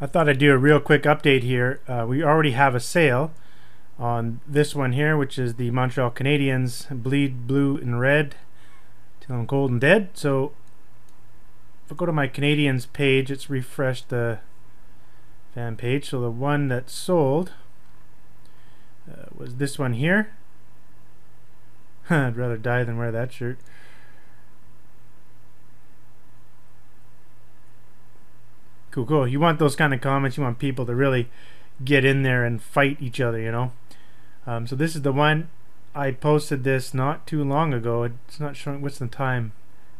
I thought I'd do a real quick update here. We already have a sale on this one here, which is the Montreal Canadiens Bleed Blue and Red till I'm cold and dead. So if I go to my Canadiens page, it's refreshed the fan page. So the one that sold was this one here. I'd rather die than wear that shirt. Cool. You want those kind of comments. You want people to really get in there and fight each other, you know. So this is the one. I posted this not too long ago. It's not showing what's the time,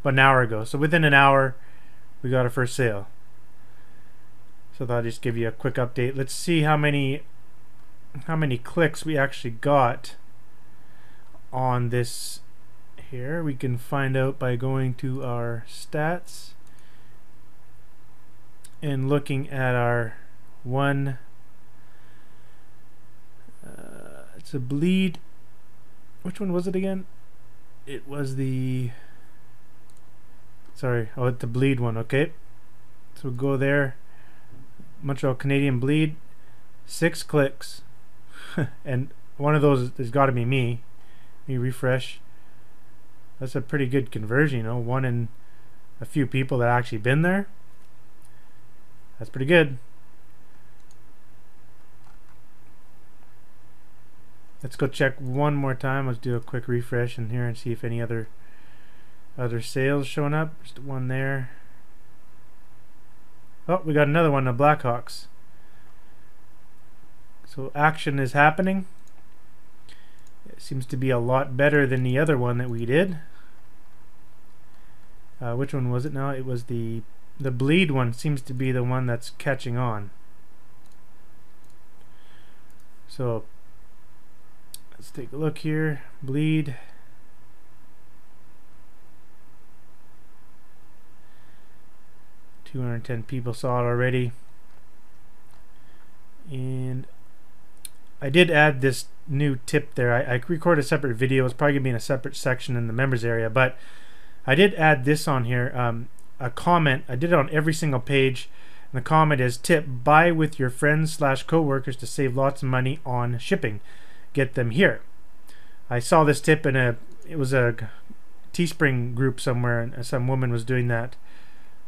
but an hour ago. So within an hour, we got our first sale. So I thought I'd just give you a quick update. Let's see how many clicks we actually got on this here. We can find out by going to our stats and looking at our one. It's a bleed. Which one was it again? It was the. Sorry, it's the bleed one. Okay, so we'll go there. Montreal Canadian bleed, 6 clicks, and one of those has got to be me. Let me refresh. That's a pretty good conversion, you know. One in a few people that actually been there. That's pretty good. Let's go check one more time. Let's do a quick refresh in here and see if any other sales showing up. Just one there. Oh, we got another one, the Blackhawks. So action is happening. It seems to be a lot better than the other one that we did. Which one was it now? It was the bleed one. Seems to be the one that's catching on. So let's take a look here. Bleed. $210 people saw it already. And I did add this new tip there. I recorded a separate video. It's probably going to be in a separate section in the members area. But I did add this on here. A comment. I did it on every single page. And the comment is, tip, buy with your friends / co-workers to save lots of money on shipping. Get them here. I saw this tip in it was a Teespring group somewhere, and some woman was doing that.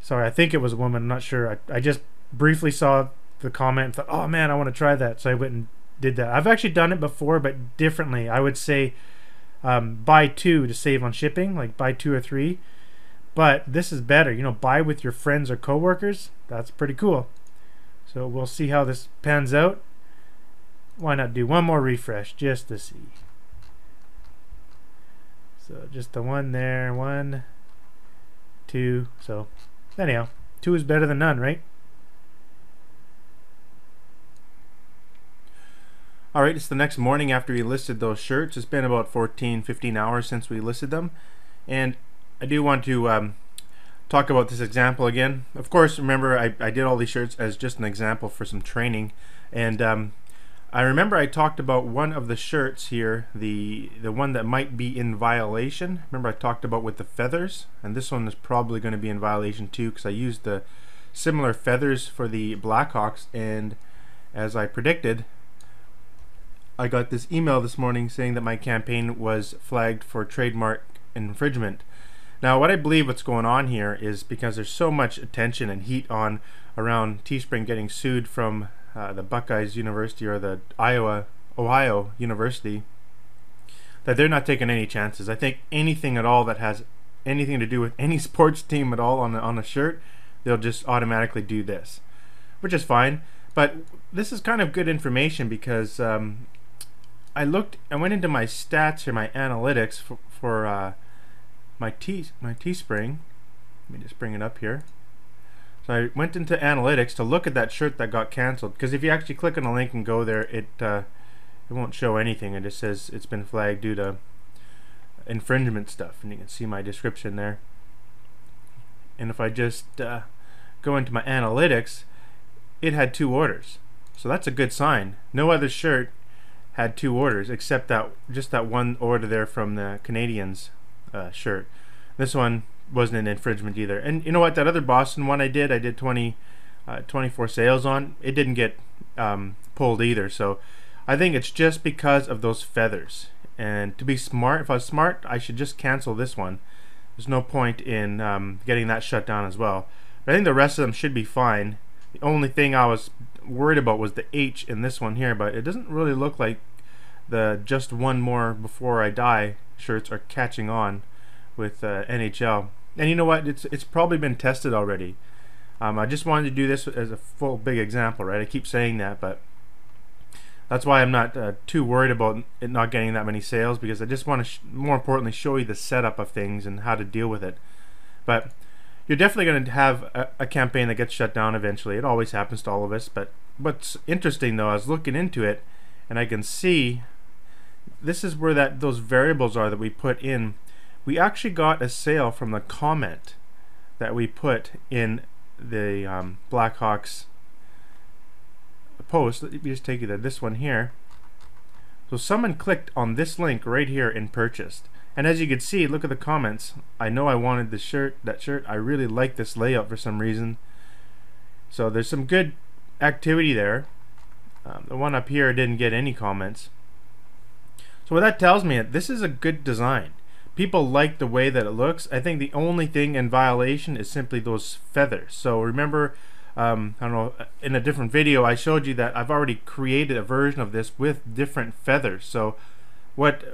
Sorry, I think it was a woman. I'm not sure. I just briefly saw the comment and thought, oh man, I want to try that. So I went and did that. I've actually done it before, but differently. I would say buy 2 to save on shipping, like buy 2 or 3. But this is better. You know, buy with your friends or coworkers. That's pretty cool. So we'll see how this pans out. Why not do one more refresh just to see? So just the one there. 1, 2. So anyhow, 2 is better than none, right? Alright, it's the next morning after we listed those shirts. It's been about 14-15 hours since we listed them. And I do want to talk about this example again. Of course, remember I did all these shirts as just an example for some training. And I remember I talked about one of the shirts here, the one that might be in violation. Remember I talked about with the feathers, and this one is probably going to be in violation too, because I used the similar feathers for the Blackhawks, and as I predicted, I got this email this morning saying that my campaign was flagged for trademark infringement. Now what I believe what's going on here is because there's so much attention and heat on around Teespring getting sued from the Buckeyes University or the Ohio University, that they're not taking any chances. I think anything at all that has anything to do with any sports team at all on a shirt, they'll just automatically do this, which is fine. But this is kind of good information because I went into my stats or my analytics for my Teespring. Let me just bring it up here. So I went into analytics to look at that shirt that got canceled, because if you actually click on the link and go there, it won't show anything. It just says it's been flagged due to infringement stuff, and you can see my description there. And if I just go into my analytics, it had 2 orders, so that's a good sign. No other shirt had 2 orders except just that one order there from the Canadiens This one wasn't an infringement either. And you know what, that other Boston one I did 20 24 sales on, it didn't get pulled either. So I think it's just because of those feathers. And to be smart, if I was smart, I should just cancel this one. There's no point in getting that shut down as well. But I think the rest of them should be fine. The only thing I was worried about was the H in this one here, but it doesn't really look like the just one more before I die shirts are catching on with NHL. And you know what? It's probably been tested already. I just wanted to do this as a full big example, right? I keep saying that, but that's why I'm not too worried about it not getting that many sales, because I just want to more importantly show you the setup of things and how to deal with it. But you're definitely going to have a campaign that gets shut down eventually. It always happens to all of us. But what's interesting though, I was looking into it and I can see this is where those variables are that we put in. We actually got a sale from the comment that we put in the Blackhawks post. Let me just take you to this one here. So someone clicked on this link right here and purchased. And as you can see, look at the comments. I know I wanted the shirt, that shirt. I really like this layout for some reason. So there's some good activity there. The one up here didn't get any comments. So what that tells me, this is a good design. People like the way that it looks. I think the only thing in violation is simply those feathers. So remember, I don't know, in a different video I showed you that I've already created a version of this with different feathers. So what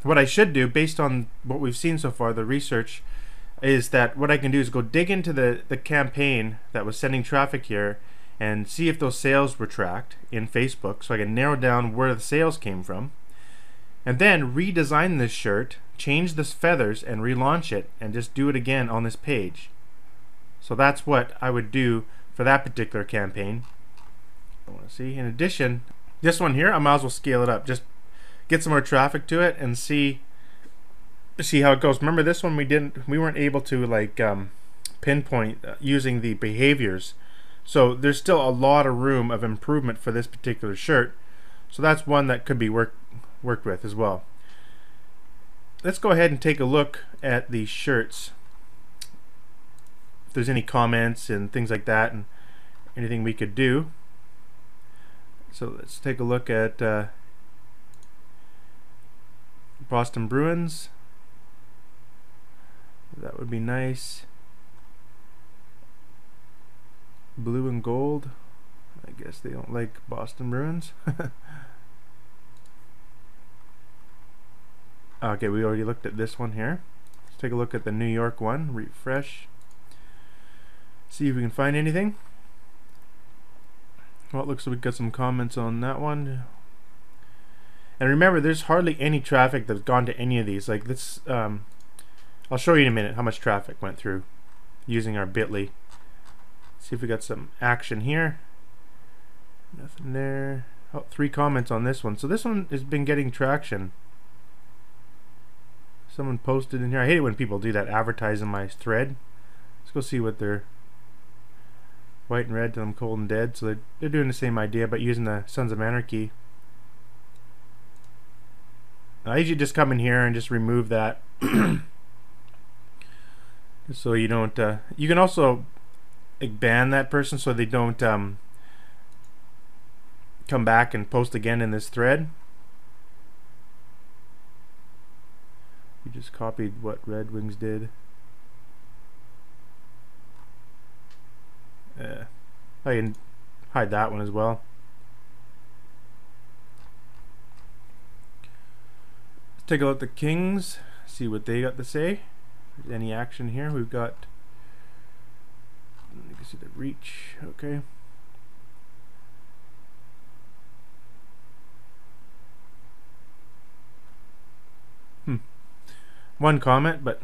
I should do based on what we've seen so far, the research, is that what I can do is go dig into the campaign that was sending traffic here and see if those sales were tracked in Facebook, so I can narrow down where the sales came from, and then redesign this shirt, change the feathers and relaunch it, and just do it again on this page. So that's what I would do for that particular campaign. I want to see. In addition, this one here, I might as well scale it up. Just get some more traffic to it and see how it goes. Remember this one we weren't able to like pinpoint using the behaviors. So there's still a lot of room of improvement for this particular shirt. So that's one that could be worked with as well. Let's go ahead and take a look at these shirts. If there's any comments and things like that and anything we could do. So let's take a look at Boston Bruins. That would be nice. Blue and gold. I guess they don't like Boston Bruins. Okay, we already looked at this one here. Let's take a look at the New York one. Refresh. See if we can find anything. Well, it looks like we got some comments on that one. And remember, there's hardly any traffic that's gone to any of these. Like this, I'll show you in a minute how much traffic went through using our bit.ly. See if we got some action here. Nothing there. Oh, 3 comments on this one. So this one has been getting traction. Someone posted in here. I hate it when people do that, advertise in my thread. Let's go see what they're white and red till I'm cold and dead. So they're doing the same idea but using the Sons of Anarchy. I usually just come in here and just remove that. So you don't you can also ban that person so they don't come back and post again in this thread. You just copied what Red Wings did. I can hide that one as well. Let's take a look at the Kings, see what they got to say. If there's any action here. We've got, you can see the reach. Okay. One comment, but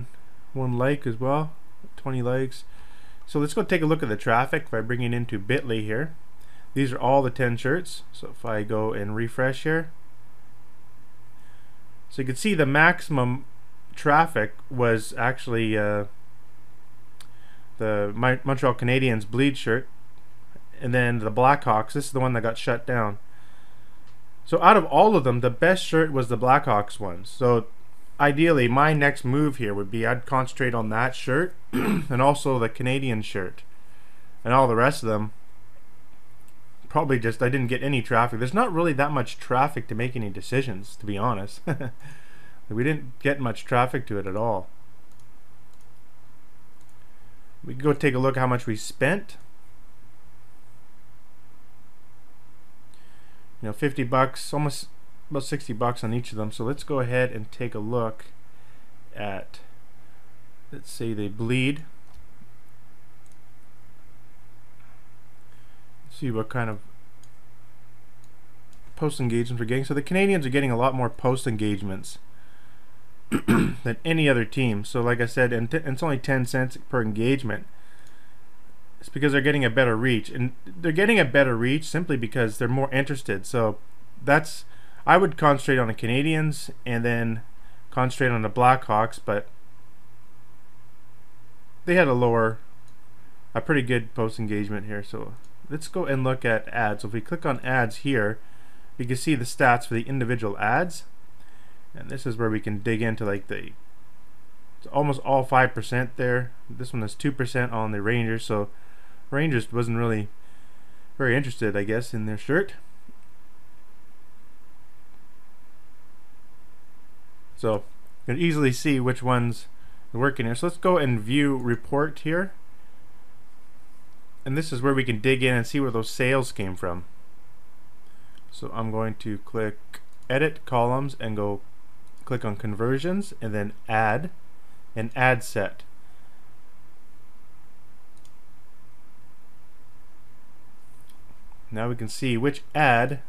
1 like as well. 20 likes. So let's go take a look at the traffic by bringing it into bit.ly here. These are all the 10 shirts. So if I go and refresh here, so you can see the maximum traffic was actually the Montreal Canadiens bleed shirt, and then the Blackhawks. This is the one that got shut down. So out of all of them, the best shirt was the Blackhawks one. So ideally, my next move here would be I'd concentrate on that shirt and also the Canadian shirt. and all the rest of them probably just I didn't get any traffic. There's not really that much traffic to make any decisions, to be honest. We didn't get much traffic to it at all. We can go take a look how much we spent. 50 bucks, almost about 60 bucks on each of them. So let's go ahead and take a look at, let's say they bleed. See what kind of post engagements we're getting. So the Canadians are getting a lot more post engagements than any other team. So like I said, and it's only 10 cents per engagement. It's because they're getting a better reach, and they're getting a better reach simply because they're more interested. So that's, I would concentrate on the Canadians and then concentrate on the Blackhawks, but they had a pretty good post engagement here. So let's go and look at ads. So if we click on ads here, we can see the stats for the individual ads, and this is where we can dig into like it's almost all 5% there. This one is 2% on the Rangers, so Rangers wasn't really very interested, I guess, in their shirt. So you can easily see which ones are working here. So let's go and view report here, and this is where we can dig in and see where those sales came from. So I'm going to click edit columns and go click on conversions, and then add and ad set. Now we can see which ad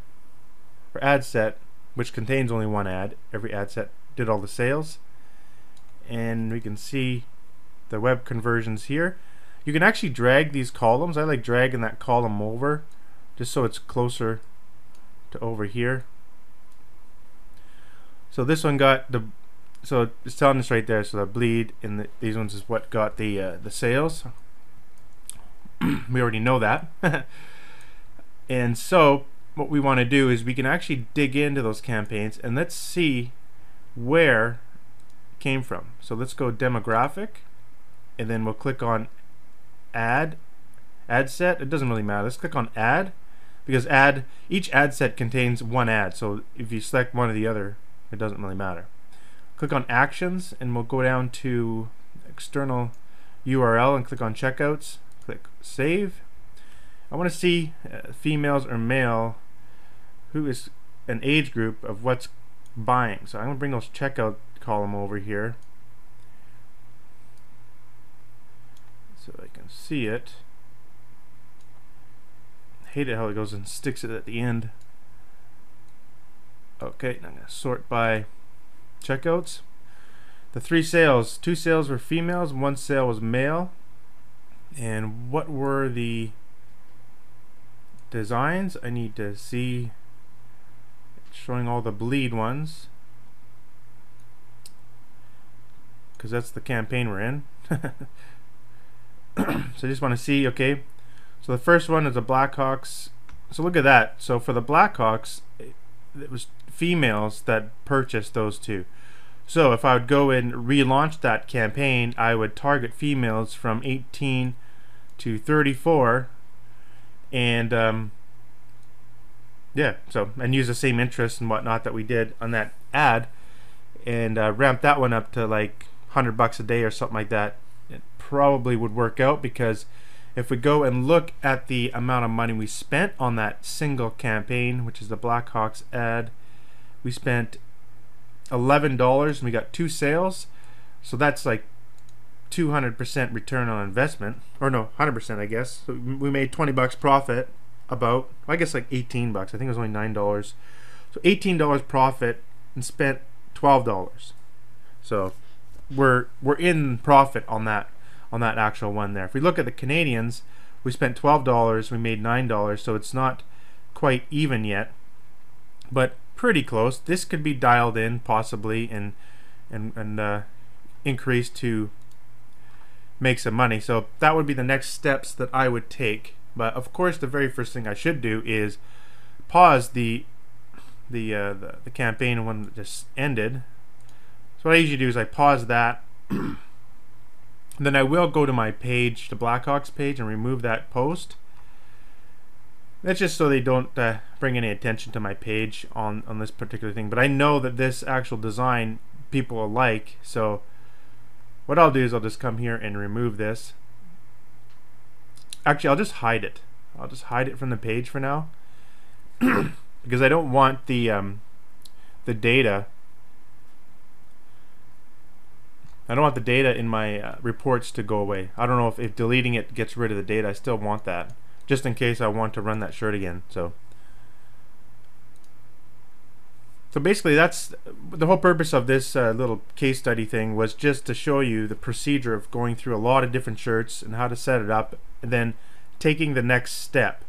or ad set, which contains only one ad. Every ad set did all the sales, and we can see the web conversions here. You can actually drag these columns. I like dragging that column over just so it's closer to over here. So this one got the, so it's telling us right there, so the bleed and these ones is what got the sales. We already know that. And so what we want to do is we can actually dig into those campaigns and let's see where it came from. So let's go demographic, and then we'll click on ad set. It doesn't really matter. Let's click on add, because each ad set contains one ad, so if you select one or the other, it doesn't really matter. Click on actions, and we'll go down to external URL and click on checkouts. Click save. I want to see females or male, who is an age group of what's buying. So I'm going to bring those checkout column over here so I can see it. I hate it how it goes and sticks it at the end. Okay, I'm going to sort by checkouts. The 3 sales, 2 sales were females, 1 sale was male. And what were the designs? I need to see, showing all the bleed ones, because that's the campaign we're in. So I just want to see, okay, so the first one is the Blackhawks. So look at that. So for the Blackhawks, it was females that purchased those 2. So if I would go and relaunch that campaign, I would target females from 18 to 34, and yeah, so, and use the same interest and whatnot that we did on that ad, and ramp that one up to like $100 a day or something like that. It probably would work out, because if we go and look at the amount of money we spent on that single campaign, which is the Blackhawks ad, we spent $11 and we got 2 sales, so that's like 200% return on investment, or no, 100% I guess. So we made $20 profit, about, I guess like 18 bucks. I think it was only $9. So $18 profit and spent $12. So we're in profit on that actual one there. If we look at the Canadians, we spent $12, we made $9, so it's not quite even yet, but pretty close. This could be dialed in possibly and increased to make some money. So that would be the next steps that I would take. But of course, the very first thing I should do is pause the campaign when it just ended. So what I usually do is I pause that, Then I will go to my page, the Blackhawks page, and remove that post. That's just so they don't bring any attention to my page on this particular thing. But I know that this actual design people will like, so what I'll do is I'll just come here and remove this. Actually, I'll just hide it. I'll just hide it from the page for now because I don't want the data. I don't want the data in my reports to go away. I don't know if deleting it gets rid of the data. I still want that, just in case I want to run that shirt again. So basically, that's the whole purpose of this little case study thing, was just to show you the procedure of going through a lot of different shirts and how to set it up, and then taking the next step.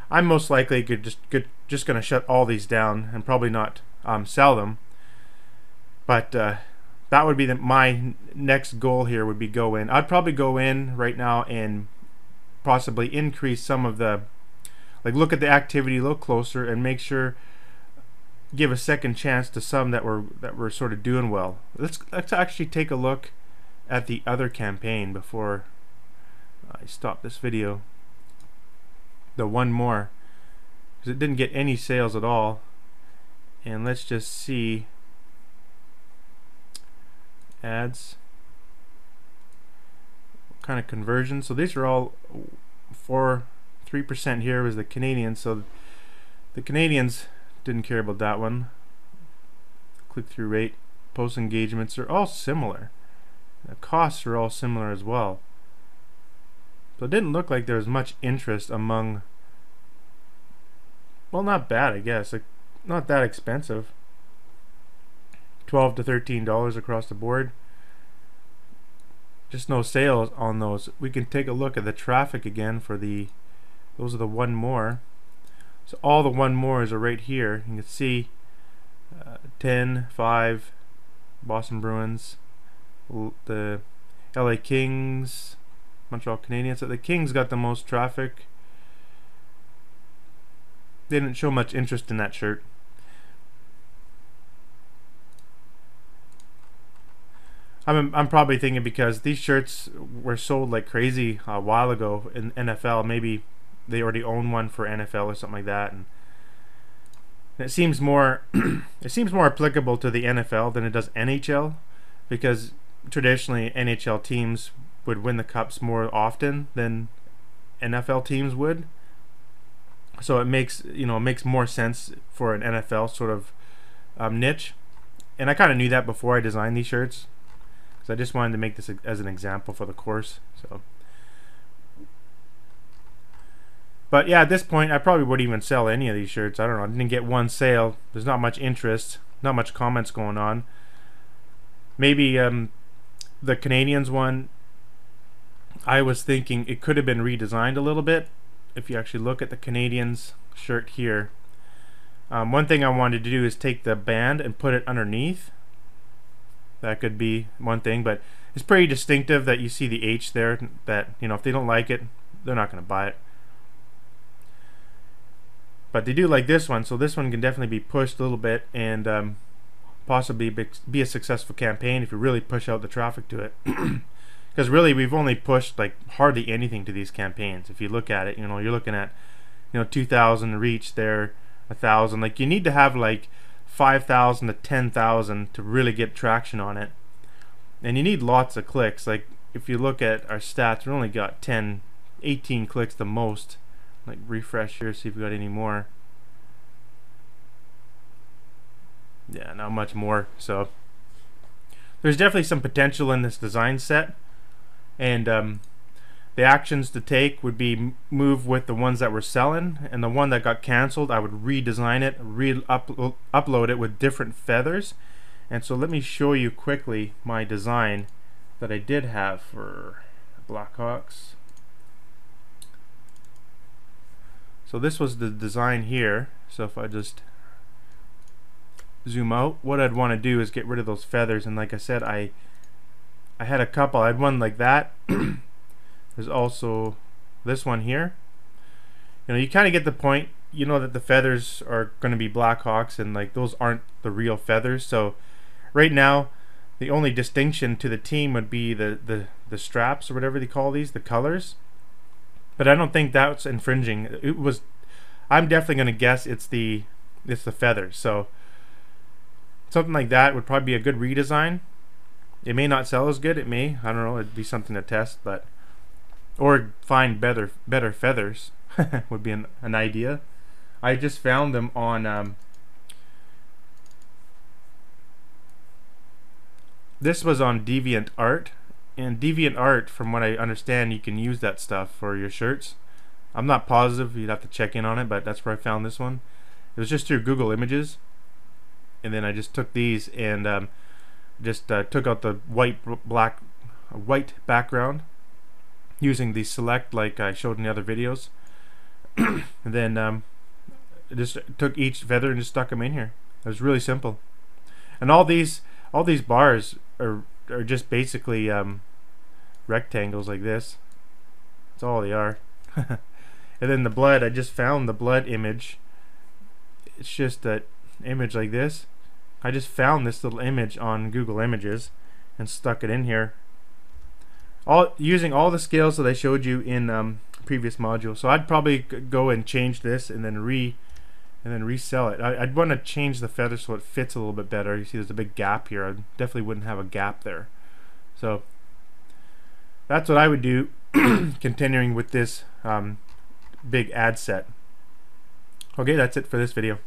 I'm most likely just going to shut all these down and probably not sell them, but that would be my next goal here. Would be go in. I'd probably go in right now and possibly increase some of the, like, look at the activity a little closer and make sure, give a second chance to some that were sort of doing well. Let's actually take a look at the other campaign before I stop this video. The one more, because it didn't get any sales at all. And let's just see ads, what kind of conversion. So these are all 3% here was the Canadians, so the Canadians didn't care about that one. Click-through rate, post engagements are all similar. The costs are all similar as well. So it didn't look like there was much interest among, well, not bad, I guess, like not that expensive. $12 to $13 across the board. Just no sales on those. We can take a look at the traffic again for those are the one more. So all the one mores are right here. You can see 10, 5, Boston Bruins, the LA Kings, Montreal Canadiens. So the Kings got the most traffic. They didn't show much interest in that shirt. I'm probably thinking because these shirts were sold like crazy a while ago in NFL. Maybe they already own one for NFL or something like that, and it seems more it seems more applicable to the NFL than it does NHL, because traditionally NHL teams would win the cups more often than NFL teams would. So it makes more sense for an NFL sort of niche, and I kind of knew that before I designed these shirts. So I just wanted to make this as an example for the course. So, but yeah, at this point, I probably wouldn't even sell any of these shirts. I don't know. I didn't get one sale. There's not much interest, not much comments going on. Maybe the Canadians one, I was thinking it could have been redesigned a little bit. If you actually look at the Canadians shirt here, one thing I wanted to do is take the band and put it underneath. That could be one thing, but it's pretty distinctive that you see the H there, that, if they don't like it, they're not going to buy it. But they do like this one, so this one can definitely be pushed a little bit and possibly be a successful campaign if you really push out the traffic to it. Because really, we've only pushed like hardly anything to these campaigns. If you look at it, you're looking at 2,000 reach there, 1,000. Like, you need to have like 5,000 to 10,000 to really get traction on it, and you need lots of clicks. Like, if you look at our stats, we only got 10, 18 clicks the most. Like, refresh here, see if we got any more. Yeah, not much more. So there's definitely some potential in this design set, and the actions to take would be move with the ones that were selling, and the one that got canceled, I would redesign it, upload it with different feathers. And so let me show you quickly my design that I did have for Blackhawks. So this was the design here. So if I just zoom out, what I'd want to do is get rid of those feathers. And like I said, I had a couple. I had one like that. There's also this one here. You kind of get the point. That the feathers are going to be Blackhawks, and like those aren't the real feathers. So right now, the only distinction to the team would be the straps or whatever they call these, the colors. But I don't think that's infringing. It was. I'm definitely going to guess it's the feathers. So something like that would probably be a good redesign. It may not sell as good. It may. I don't know. It'd be something to test, but or find better feathers would be an idea. I just found them on. This was on DeviantArt, and DeviantArt, from what I understand, you can use that stuff for your shirts. I'm not positive. You'd have to check in on it, but that's where I found this one. It was just through Google Images, and then I just took these and just took out the white background using the select like I showed in the other videos. And then just took each feather and just stuck them in here. It was really simple. And all these bars are just basically rectangles like this. That's all they are. And then the blood, I just found the blood image. It's just an image like this. I just found this little image on Google Images and stuck it in here. Using all the scales that I showed you in previous module. So I'd probably go and change this and then resell it. I'd want to change the feather so it fits a little bit better. You see there's a big gap here. I definitely wouldn't have a gap there. So that's what I would do continuing with this big ad set. Okay, that's it for this video.